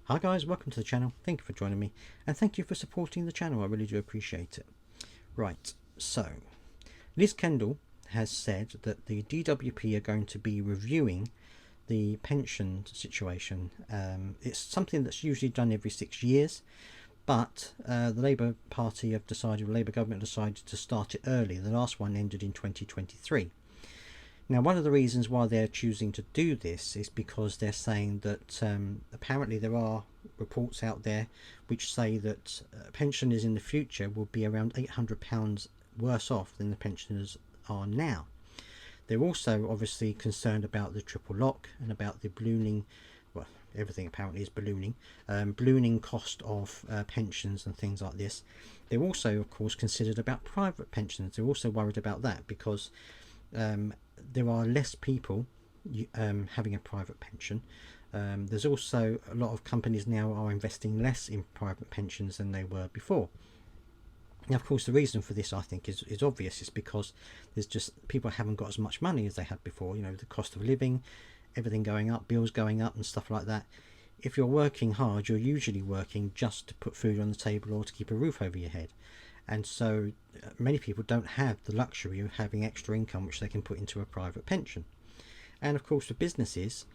Hi guys, welcome to the channel. Thank you for joining me and thank you for supporting the channel. I really do appreciate it. Right, so Liz Kendall has said that the DWP are going to be reviewing the pension situation. It's something that's usually done every 6 years, but the Labour Party have decided, the Labour government decided to start it early. The last one ended in 2023. Now, one of the reasons why they're choosing to do this is because they're saying that apparently there are reports out there which say that pensioners in the future will be around £800 worse off than the pensioners are now. They're also obviously concerned about the triple lock and about the ballooning, well, everything apparently is ballooning cost of pensions and things like this. They're also, of course, considered about private pensions. They're also worried about that because there are less people having a private pension. There's also a lot of companies now are investing less in private pensions than they were before. Now, of course, the reason for this, I think, is obvious. It's because there's just people haven't got as much money as they had before. You know, the cost of living, everything going up, bills going up and stuff like that. If you're working hard, you're usually working just to put food on the table or to keep a roof over your head. And so many people don't have the luxury of having extra income which they can put into a private pension. And of course, for businesses,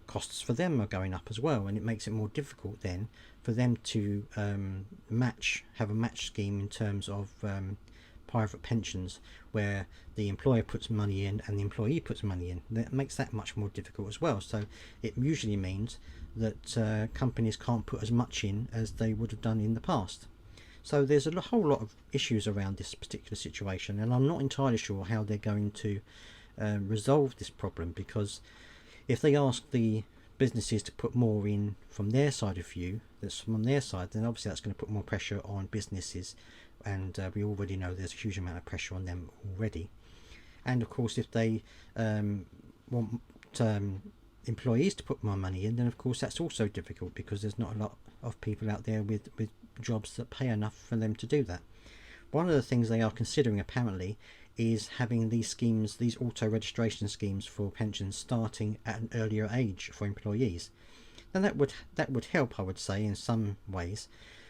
costs for them are going up as well, and it makes it more difficult then for them to have a match scheme in terms of private pensions where the employer puts money in and the employee puts money in. That makes that much more difficult as well. So it usually means that companies can't put as much in as they would have done in the past. So there's a whole lot of issues around this particular situation, and I'm not entirely sure how they're going to resolve this problem, because if they ask the businesses to put more in from their side of view, that's from their side, then obviously that's going to put more pressure on businesses, and we already know there's a huge amount of pressure on them already. And of course, if they want employees to put more money in, then of course that's also difficult, because there's not a lot of people out there with jobs that pay enough for them to do that. One of the things they are considering apparently is having these schemes, these auto registration schemes for pensions, starting at an earlier age for employees. And that would help, I would say, in some ways.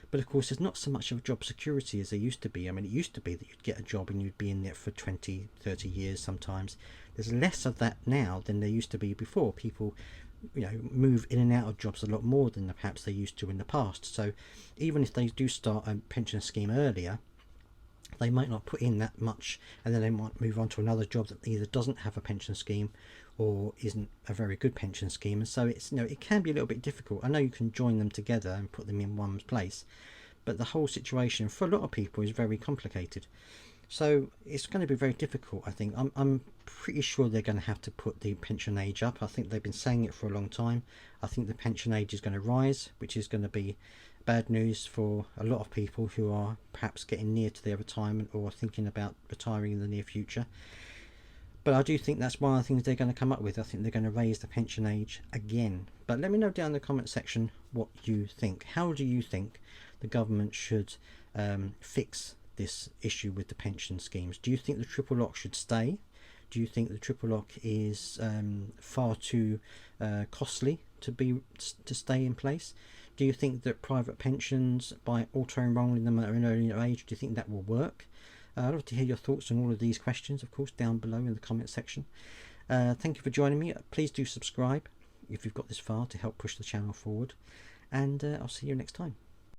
But of course, there's not so much of job security as there used to be. I mean, it used to be that you'd get a job and you'd be in it for 20, 30 years sometimes. There's less of that now than there used to be before. People, you know, move in and out of jobs a lot more than perhaps they used to in the past. So even if they do start a pension scheme earlier, they might not put in that much, and then they might move on to another job that either doesn't have a pension scheme or isn't a very good pension scheme. And so it's, you know, it can be a little bit difficult. I know you can join them together and put them in one place, but the whole situation for a lot of people is very complicated. So it's going to be very difficult, I think. I'm pretty sure they're going to have to put the pension age up. I think they've been saying it for a long time. I think the pension age is going to rise, which is going to be bad news for a lot of people who are perhaps getting near to their retirement or thinking about retiring in the near future. But I do think that's one of the things they're going to come up with. I think they're going to raise the pension age again. But let me know down in the comment section what you think. How do you think the government should fix this issue with the pension schemes? Do you think the triple lock should stay? Do you think the triple lock is far too costly to stay in place? Do you think that private pensions, by auto-enrolling them at an earlier age, do you think that will work? I'd love to hear your thoughts on all of these questions, of course, down below in the comment section. Thank you for joining me. Please do subscribe if you've got this far to help push the channel forward. And I'll see you next time.